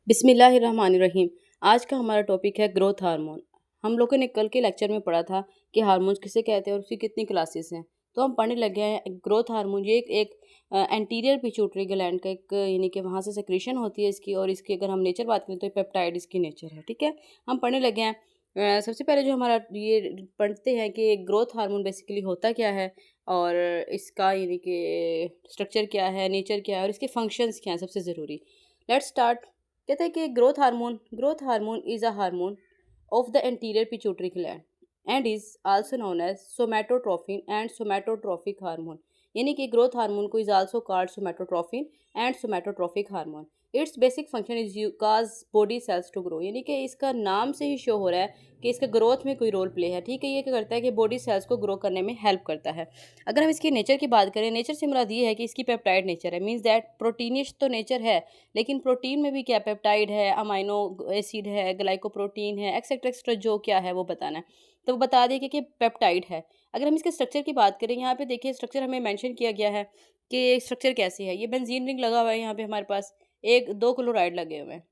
बिस्मिल्लाहिर्रहमानिर्रहीम। आज का हमारा टॉपिक है ग्रोथ हार्मोन। हम लोगों ने कल के लेक्चर में पढ़ा था कि हार्मोन्स किसे कहते हैं और उसकी कितनी क्लासेस हैं। तो हम पढ़ने लगे हैं ग्रोथ हार्मोन। ये एक एंटीरियर पिट्यूटरी ग्लैंड का एक यानी कि वहाँ से सेक्रेशन होती है इसकी, और इसकी अगर हम नेचर बात करें तो पेप्टाइड इसकी नेचर है। ठीक है, हम पढ़ने लगे हैं। सबसे पहले जो हमारा ये पढ़ते हैं कि ग्रोथ हार्मोन बेसिकली होता क्या है और इसका यानी कि स्ट्रक्चर क्या है, नेचर क्या है और इसके फंक्शंस क्या हैं, सबसे ज़रूरी। Let's start. कहते हैं कि growth hormone is a hormone of the anterior pituitary gland and is also known as somatotrophin and somatotrophic hormone. यानी कि ग्रोथ हार्मोन को is also called somatotrophin and somatotrophic hormone. Its basic function is you cause body cells to grow. यानी कि इसका नाम से ही show हो रहा है कि इसका ग्रोथ में कोई रोल प्ले है। ठीक है, ये क्या करता है कि बॉडी सेल्स को ग्रो करने में हेल्प करता है। अगर हम इसकी नेचर की बात करें, नेचर से मुराद ये है कि इसकी पेप्टाइड नेचर है, मीन्स दैट प्रोटीनिश तो नेचर है, लेकिन प्रोटीन में भी क्या पेप्टाइड है, अमाइनो एसिड है, ग्लाइकोप्रोटीन है, एक्सेट्रा एक्सेट्रा जो क्या है वो बताना है। तो वो बता दें कि पेप्टाइड है। अगर हम इसके स्ट्रक्चर की बात करें, यहाँ पे देखिए स्ट्रक्चर हमें मेंशन किया गया है कि स्ट्रक्चर कैसी है। ये बेंजीन रिंग लगा हुआ है यहाँ पे हमारे पास, एक दो क्लोराइड लगे हुए हैं।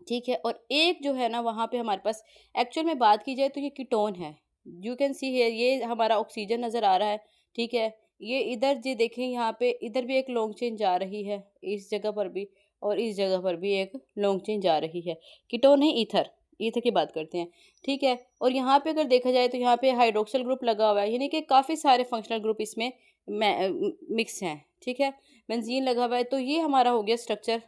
ठीक है, और एक जो है ना वहाँ पे हमारे पास एक्चुअल में बात की जाए तो ये कीटोन है। यू कैन सी हियर, ये हमारा ऑक्सीजन नज़र आ रहा है। ठीक है, ये इधर जो देखें यहाँ पे इधर भी एक लॉन्ग चेन जा रही है, इस जगह पर भी और इस जगह पर भी एक लॉन्ग चेन जा रही है। कीटोन है ईथर, ईथर की बात करते हैं। ठीक है, और यहाँ पे अगर देखा जाए तो यहाँ पे हाइड्रोक्सिल ग्रुप लगा हुआ है, यानी कि काफ़ी सारे फंक्शनल ग्रुप इसमें मिक्स हैं। ठीक है, बेंजीन लगा हुआ है। तो ये हमारा हो गया स्ट्रक्चर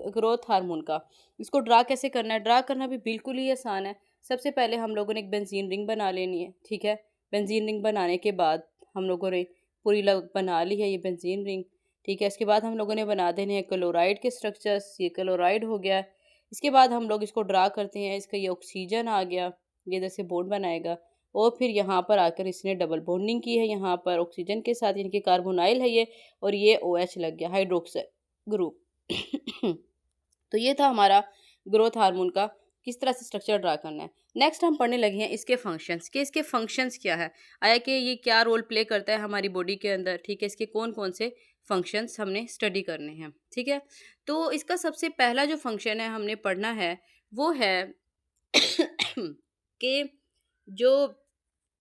ग्रोथ हार्मोन का। इसको ड्रा कैसे करना है? ड्रा करना भी बिल्कुल ही आसान है। सबसे पहले हम लोगों ने एक बेंजीन रिंग बना लेनी है। ठीक है, बेंजीन रिंग बनाने के बाद हम लोगों ने पूरी बना ली है ये बेंजीन रिंग। ठीक है, इसके बाद हम लोगों ने बना देने हैं क्लोराइड के स्ट्रक्चर्स। ये क्लोराइड हो गया। इसके बाद हम लोग इसको ड्रा करते हैं। इसका ये ऑक्सीजन आ गया, ये इधर से बॉन्ड बनाएगा, और फिर यहाँ पर आकर इसने डबल बॉन्डिंग की है यहाँ पर ऑक्सीजन के साथ, यानी कि कार्बोनाइल है ये, और ये OH लग गया, हाइड्रोक्साइड ग्रुप। तो ये था हमारा ग्रोथ हार्मोन का किस तरह से स्ट्रक्चर ड्रा करना है। नेक्स्ट हम पढ़ने लगे हैं इसके फंक्शंस, कि इसके फंक्शंस क्या है, आया कि ये क्या रोल प्ले करता है हमारी बॉडी के अंदर। ठीक है, इसके कौन कौन से फंक्शंस हमने स्टडी करने हैं। ठीक है, तो इसका सबसे पहला जो फंक्शन है हमने पढ़ना है वो है कि जो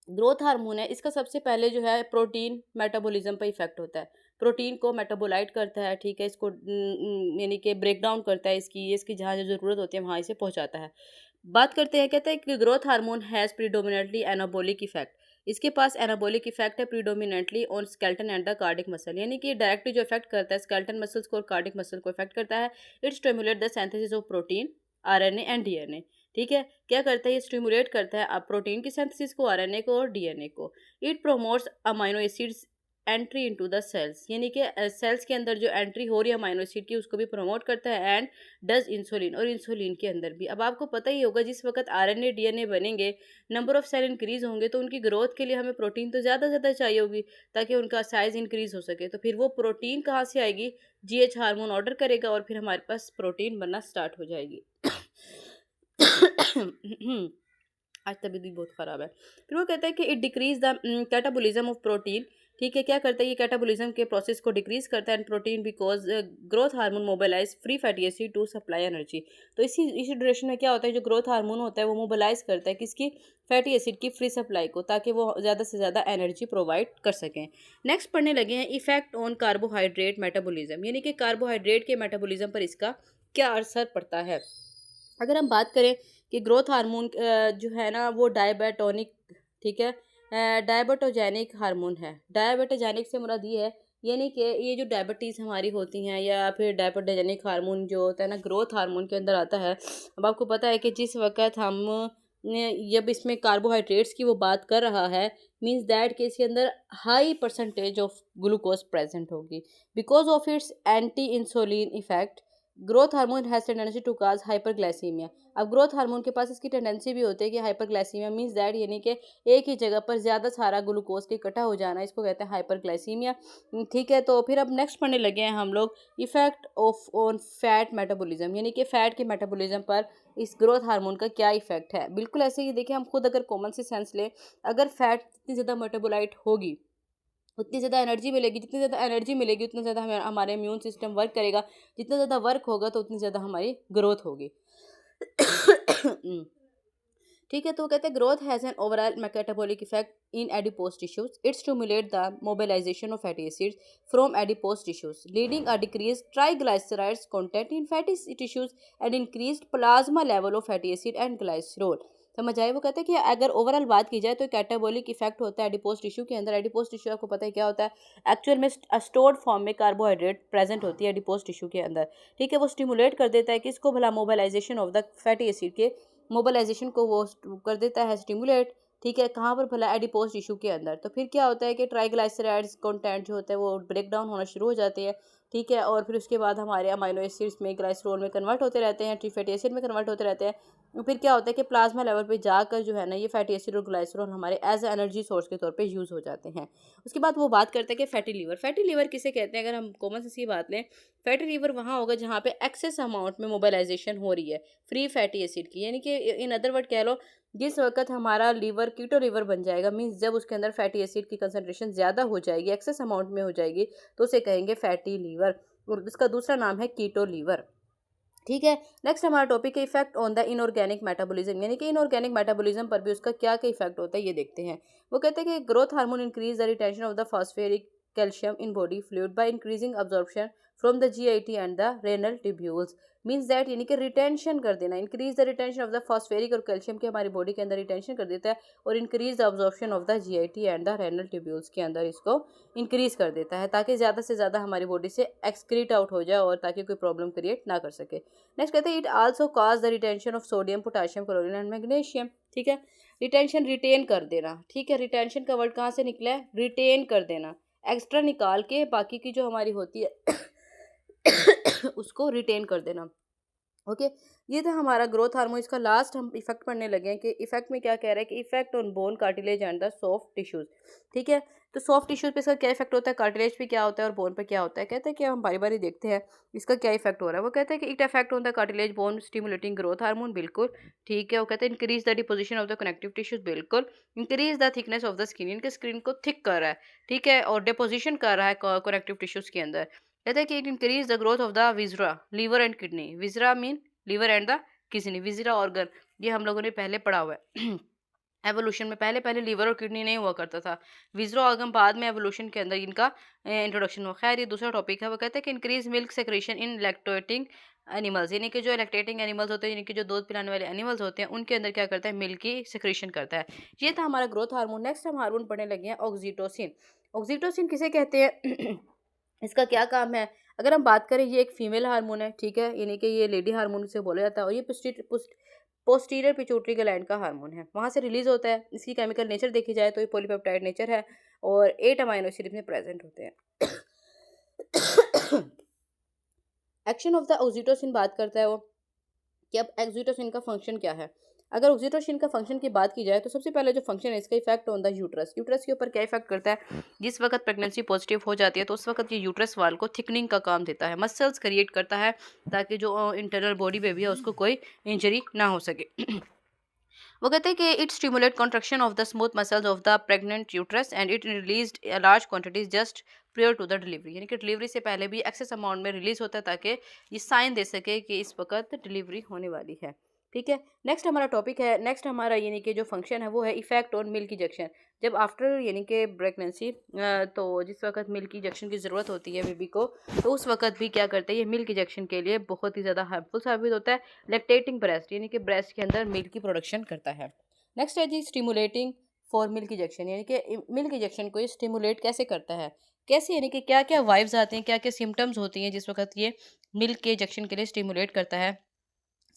ग्रोथ हार्मोन है इसका सबसे पहले जो है प्रोटीन मेटाबॉलिज्म पर इफेक्ट होता है। प्रोटीन को मेटाबोलाइट करता है। ठीक है, इसको यानी कि ब्रेक डाउन करता है, इसकी जहाँ जो ज़रूरत होती है वहाँ इसे पहुँचाता है। बात करते हैं, कहते हैं कि growth hormone has predominantly anabolic effect. इसके पास एनाबोलिक इफेक्ट है predominantly on skeleton and the cardiac muscle, यानी कि डायरेक्टली जो इफेक्ट करता है स्केल्टन मसल्स को और कार्डिक मसल को इफेक्ट करता है। It stimulate the synthesis of protein, RNA and DNA। ठीक है, क्या करता है ये स्टिमुलेट करता है अब प्रोटीन की सिंथेसिस को, RNA को और DNA को। It promotes amino acids entry into the cells, यानी कि सेल्स के अंदर जो एंट्री हो रही है अमाइनो एसिड की उसको भी प्रमोट करता है। एंड डज इंसुलिन, और इंसुलिन के अंदर भी। अब आपको पता ही होगा जिस वक्त RNA DNA बनेंगे, नंबर ऑफ सेल इंक्रीज होंगे, तो उनकी ग्रोथ के लिए हमें प्रोटीन तो ज़्यादा चाहिए होगी ताकि उनका साइज़ इंक्रीज हो सके। तो फिर वो प्रोटीन कहाँ से आएगी? GH हार्मोन ऑर्डर करेगा और फिर हमारे पास प्रोटीन बनना स्टार्ट हो जाएगी। आज तबीयत भी बहुत ख़राब है। फिर वो कहता है कि it decrease the catabolism of protein. ठीक है, क्या करता है ये कैटाबोलिज्म के प्रोसेस को डिक्रीज करता है and protein because growth hormone mobilize free fatty acid to supply energy. तो इसी ड्यूरेशन में क्या होता है, जो ग्रोथ हार्मोन होता है वो मोबिलाइज करता है किसकी? फैटी एसिड की फ्री सप्लाई को, ताकि वो ज़्यादा से ज़्यादा एनर्जी प्रोवाइड कर सकें। नेक्स्ट पढ़ने लगे हैं इफेक्ट ऑन कार्बोहाइड्रेट मेटाबोलिज्म, यानी कि कार्बोहाइड्रेट के मेटाबोलिज्म पर इसका क्या असर पड़ता है। अगर हम बात करें कि ग्रोथ हार्मोन जो है ना वो डायबेटोनिक, ठीक है, डायबेटोजेनिक हार्मोन है। डायबेटोजेनिक से मुराद ये है, यानी कि ये जो डायबिटीज़ हमारी होती हैं या फिर डायबेटोजेनिक हार्मोन जो होता है ना ग्रोथ हार्मोन के अंदर आता है। अब आपको पता है कि जिस वक्त हम जब इसमें कार्बोहाइड्रेट्स की वो बात कर रहा है, मीन्स दैट कि इसके अंदर high percentage of glucose present होगी because of its anti insulin effect. Growth hormone has tendency to cause hyperglycaemia. अब ग्रोथ हार्मोन के पास इसकी टेंडेंसी भी होती है कि हाइपरग्लाइसीमिया मीन्स दैट यानी कि एक ही जगह पर ज़्यादा सारा ग्लूकोज के इकट्ठा हो जाना, इसको कहते हैं हाइपरग्लाइसीमिया। ठीक है, तो फिर अब नेक्स्ट पढ़ने लगे हैं हम लोग effect of on fat metabolism, यानी कि फैट के मेटाबॉलिज्म पर इस ग्रोथ हार्मोन का क्या इफेक्ट है। बिल्कुल ऐसे ही देखिए, हम खुद अगर कॉमन से सेंस लें, अगर फैट इतनी ज़्यादा मेटाबोलाइट होगी उतनी ज़्यादा एनर्जी मिलेगी, जितनी ज़्यादा एनर्जी मिलेगी उतना ज़्यादा हमारे इम्यून सिस्टम वर्क करेगा, जितना ज़्यादा वर्क होगा तो उतनी ज़्यादा हमारी ग्रोथ होगी। ठीक है, तो वो कहते हैं growth has an overall metabolic effect in adipose tissues, it stimulate the mobilization of fatty acids from adipose tissues leading a decrease triglycerides content in fatty tissues and increased plasma level of fatty acid and glycerol. समझ आए? वो कहते हैं कि अगर overall बात की जाए तो कैटाबॉलिक इफेक्ट होता है एडिपोज टिश्यू के अंदर। एडिपोज टिश्यू आपको पता है क्या होता है, एक्चुअल में स्टोर्ड फॉर्म में कार्बोहाइड्रेट प्रेजेंट होती है एडिपोज टिश्यू के अंदर। ठीक है, वो स्टिमुलेट कर देता है कि इसको भला mobilization of the fatty acid के मोबिलाइजेशन को वो कर देता है स्टिमुलेट। ठीक है, कहाँ पर भला एडिपोज टिश्यू के अंदर। तो फिर क्या होता है कि ट्राइग्लाइसराइड्स कंटेंट जो होता है वो ब्रेक डाउन होना शुरू हो जाते हैं। ठीक है, और फिर उसके बाद हमारे अमाइनो एसिड्स में ग्लाइसरोल में कन्वर्ट होते रहते हैं, ट्री फैटी एसिड में कन्वर्ट होते रहते हैं। और फिर क्या होता है कि प्लाज्मा लेवल पे जाकर जो है ना ये फैटी एसिड और ग्लाइसरोल हमारे एज एनर्जी सोर्स के तौर पे यूज़ हो जाते हैं। उसके बाद वो बात करते हैं कि फैटी लीवर। फैटी लीवर किसे कहते हैं? अगर हम कॉमन सेंस की बात लें, फैटी लीवर वहाँ होगा जहाँ पे एक्सेस अमाउंट में मोबिलाइजेशन हो रही है फ्री फैटी एसिड की, यानी कि इन अदर वर्ड कह लो, जिस वक्त हमारा लीवर कीटो लीवर बन जाएगा, मीन्स जब उसके अंदर फैटी एसिड की कंसंट्रेशन ज़्यादा हो जाएगी, एक्सेस अमाउंट में हो जाएगी, तो उसे कहेंगे फैटी लीवर, और इसका दूसरा नाम है कीटो लीवर। ठीक है, नेक्स्ट हमारा टॉपिक है effect on the inorganic metabolism, यानी कि इनऑर्गेनिक मेटाबॉलिज्म पर भी उसका क्या क्या इफेक्ट होता है ये देखते हैं। वो कहते हैं कि growth hormone increase the retention of the phosphoric calcium in body fluid by increasing absorption from the GIT and the renal tubules. Means that यानी कि रिटेंशन कर देना, increase the retention of the phosphoric और calcium की हमारी body के अंदर retention कर देता है, और increase the absorption of the GIT and the renal tubules के अंदर इसको इंक्रीज कर देता है, ताकि ज़्यादा से ज़्यादा हमारी बॉडी से एक्सक्रीट आउट हो जाए और ताकि कोई प्रॉब्लम क्रिएट ना कर सके। नेक्स्ट कहते हैं it also cause the retention of sodium potassium chlorine and magnesium. ठीक है, रिटेंशन रिटेन कर देना। ठीक है, रिटेंशन का वर्ड कहाँ से निकला है? रिटेन कर देना, एक्स्ट्रा निकाल के बाकी की जो हमारी होती है उसको रिटेन कर देना। ओके, ये था हमारा ग्रोथ हार्मोन। इसका लास्ट हम इफेक्ट पढ़ने लगे हैं कि इफेक्ट में क्या कह रहा है कि effect on bone cartilage and the soft tissues. ठीक है, तो सॉफ्ट टिश्यूज पे इसका क्या इफेक्ट होता है, कार्टिलेज पे क्या होता है और बोन पे क्या होता है। कहते हैं कि हम बारी बारी देखते हैं इसका क्या इफेक्ट हो रहा है। वो कहते हैं कि it effect on the cartilage bone stimulating growth hormone, बिल्कुल ठीक है। वो कहते हैं increase the deposition of the connective tissues, बिल्कुल। Increase the thickness of the skin, इनके स्किन को थिक कर रहा है, ठीक है, और डिपोजिशन कर रहा है कनेक्टिव टिश्यूज के अंदर। कहते हैं कि it increase the growth of the viscera liver and kidney. Viscera mean liver and the kidney, viscera organ, ये हम लोगों ने पहले पढ़ा हुआ है एवोल्यूशन में। पहले पहले लिवर और किडनी नहीं हुआ करता था, विजरा ऑर्गन बाद में एवोल्यूशन के अंदर इनका इंट्रोडक्शन हुआ। खैर, ये दूसरा टॉपिक है। वो कहते हैं कि इंक्रीज मिल्क सेक्रेशन इन लैक्टेटिंग एनिमल्स, यानी कि जो लैक्टेटिंग एनिमल्स होते हैं, यानी कि जो दूध पिलाने वाले एनिमल्स होते हैं, उनके अंदर क्या करता है, मिल्क की सेक्रेशन करता है। ये था हमारा ग्रोथ हार्मोन। नेक्स्ट हम हार्मोन पढ़ने लगे हैं ऑक्सीटोसिन। ऑक्सीटोसिन किसे कहते हैं इसका क्या काम है? अगर हम बात करें, ये एक फीमेल हार्मोन है, ठीक है, यानी कि ये लेडी हार्मोन से बोला जाता है, और ये पोस्टीरियर पिट्यूटरी ग्लैंड का हार्मोन है, वहाँ से रिलीज होता है। इसकी केमिकल नेचर देखी जाए तो ये पॉलीपेप्टाइड नेचर है और 8 अमाइनो एसिड में प्रेजेंट होते हैं। एक्शन ऑफ द ऑक्सीटोसिन बात करता है वो कि अब ऑक्सीटोसिन का फंक्शन क्या है। अगर ऑक्सीटोसिन का फंक्शन की बात की जाए तो सबसे पहले जो फंक्शन है इसका effect on the uterus. Uterus के ऊपर क्या इफेक्ट करता है? जिस वक्त प्रेगनेंसी पॉजिटिव हो जाती है तो उस वक्त ये यूट्रस वाल को थिकनिंग का काम देता है, मसल्स क्रिएट करता है, ताकि जो इंटरनल बॉडी बेबी है उसको कोई इंजरी ना हो सके। वो कहते हैं कि it stimulate contraction of the smooth muscles of the pregnant uterus and it released large quantities just prior to the delivery, यानी कि डिलीवरी से पहले भी एक्सेस अमाउंट में रिलीज होता है, ताकि ये साइन दे सके कि इस वक्त डिलीवरी होने वाली है। ठीक है, नेक्स्ट हमारा टॉपिक है, नेक्स्ट हमारा यानी कि जो फंक्शन है वो है इफेक्ट ऑन मिल्क इंजेक्शन। जब आफ्टर यानी कि प्रेगनेंसी, तो जिस वक्त मिल्क इंजेक्शन की ज़रूरत होती है बेबी को, तो उस वक्त भी क्या करते हैं, ये मिल्क इंजेक्शन के लिए बहुत ही ज़्यादा हेल्पफुल साबित होता है। लैक्टेटिंग ब्रेस्ट, यानी कि ब्रेस्ट के अंदर मिल्क की प्रोडक्शन करता है। नेक्स्ट है जी स्टिमुलेटिंग फॉर मिल्क इंजेक्शन, यानी कि मिल्क इंजेक्शन को ये स्टिमुलेट कैसे करता है, कैसे, यानी कि क्या क्या वाइब्स आते हैं, क्या क्या सिम्टम्स होती हैं जिस वक्त ये मिल्क के इंजेक्शन के लिए स्टिमुलेट करता है।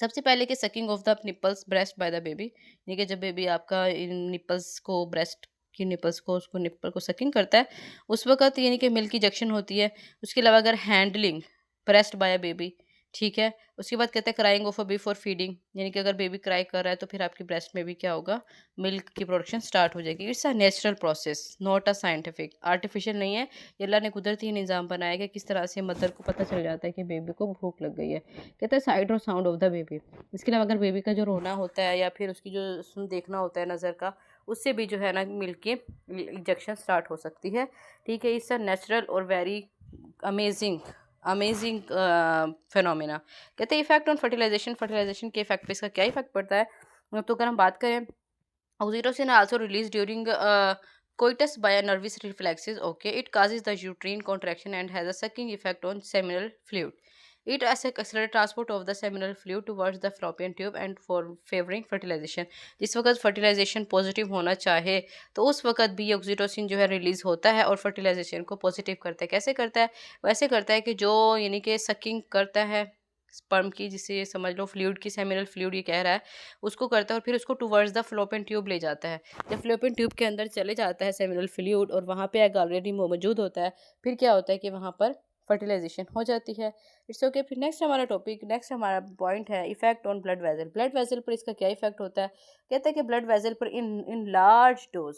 सबसे पहले कि sucking of the nipples breast by the baby, यानी कि जब बेबी आपका इन निपल्स को, ब्रेस्ट की निपल्स को, उसको निपल को सकिंग करता है, उस वक्त यानी कि मिल्क इंजेक्शन होती है। उसके अलावा अगर handling breast by a baby, ठीक है, उसके बाद कहते हैं crying of a before feeding, यानी कि अगर बेबी क्राई कर रहा है तो फिर आपकी ब्रेस्ट में भी क्या होगा, मिल्क की प्रोडक्शन स्टार्ट हो जाएगी। It's a natural process, not a scientific, artificial नहीं है। ये अल्लाह ने कुदरती ही निज़ाम बनाया कि किस तरह से मदर को पता चल जाता है कि बेबी को भूख लग गई है। कहते हैं साइड और साउंड ऑफ द बेबी। इसके अलावा अगर बेबी का जो रोना होता है या फिर उसकी जो देखना होता है नज़र का, उससे भी जो है ना मिल्क की इंजेक्शन स्टार्ट हो सकती है। ठीक है, इससे नेचुरल और वेरी अमेजिंग अमेजिंग फिनोमेना। कहते हैं इफेक्ट ऑन फर्टिलाइजेशन, फर्टिलाइजेशन के इफेक्ट पे इसका क्या इफेक्ट पड़ता है। तो अगर हम बात करें, oxytocin also released during coitus by a nervous reflexes. Okay, it causes the uterine contraction and has a sucking effect on seminal fluid. It accelerates transport of the seminal fluid towards the fallopian tube and for favoring fertilization. जिस वक्त fertilisation positive होना चाहे तो उस वक्त भी ये oxytocin जो है रिलीज होता है और फर्टिलाइजेशन को पॉजिटिव करता है। कैसे करता है? वैसे करता है कि जो यानी कि सकिंग करता है स्पर्म की, जिसे समझ लो फ्लूइड की, सेमिनल फ्लूइड ये कह रहा है, उसको करता है और फिर उसको टुवर्ड्स द फ्लोपियन ट्यूब ले जाता है। जब फ्लोपियन ट्यूब के अंदर चले जाता है सेमिनल फ्लूइड और वहाँ पे एग ऑलरेडी मौजूद होता है, फिर क्या होता है कि वहाँ पर फर्टिलाइजेशन हो जाती है। It's okay. फिर नेक्स्ट हमारा पॉइंट है effect on blood vessel. Blood vessel पर इसका क्या इफेक्ट होता है? कहता है कि ब्लड वेजल पर in large dose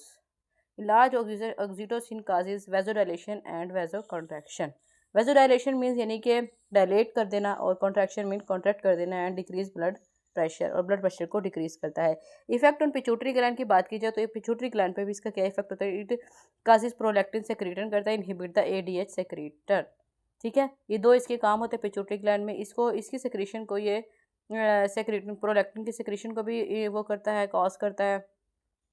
large oxytocin causes vasodilation and vaso contraction. Vasodilation means यानी कि डायलेट कर देना और कॉन्ट्रैक्शन मीन कॉन्ट्रैक्ट कर देना एंड डिक्रीज ब्लड प्रेशर, और ब्लड प्रेशर को डिक्रीज करता है। इफेक्ट ऑन पिट्यूटरी ग्लैंड की बात की जाए तो ये पिट्यूटरी ग्लैंड पे भी इसका क्या इफेक्ट होता है? इट काजेज प्रोलैक्टिन सेक्रेटन करता है, इनहिबिट द एडीएच सेक्रेटर। ठीक है, ये दो इसके काम होते हैं पिट्यूटरी ग्लैंड में। इसको इसकी सेक्रेशन को ये सेक्रेटन प्रोलैक्टिन की सेक्रेशन को भी ये वो करता है, कॉज करता है,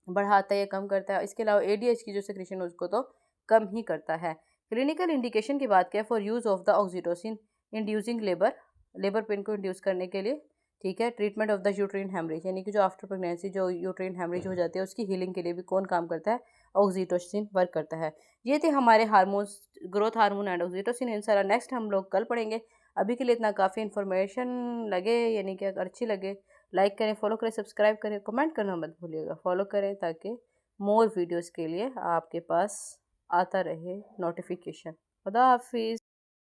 बढ़ाता है या कम करता है। इसके अलावा एडीएच की जो सेक्रेशन है उसको तो कम ही करता है। क्लिनिकल इंडिकेशन की बात करें for use of the oxytocin inducing labour pain को इंड्यूस करने के लिए। ठीक है, treatment of the uterine haemorrhage, यानी कि जो आफ्टर प्रेगनेंसी जो यूट्रीन हेमरेज हो जाती है उसकी हीलिंग के लिए भी कौन काम करता है? ऑक्सीटोसिन वर्क करता है। ये थे हमारे hormones, growth hormone and oxytocin. इंशाल्लाह नेक्स्ट हम लोग कल पढ़ेंगे। अभी के लिए इतना काफ़ी इन्फॉर्मेशन लगे, यानी कि अगर अच्छी लगे लाइक करें, फॉलो करें, सब्सक्राइब करें, कमेंट करना मत भूलिएगा। फॉलो करें ताकि मोर वीडियोस के लिए आपके पास आता रहे नोटिफिकेशन। खुदा हाफिज़।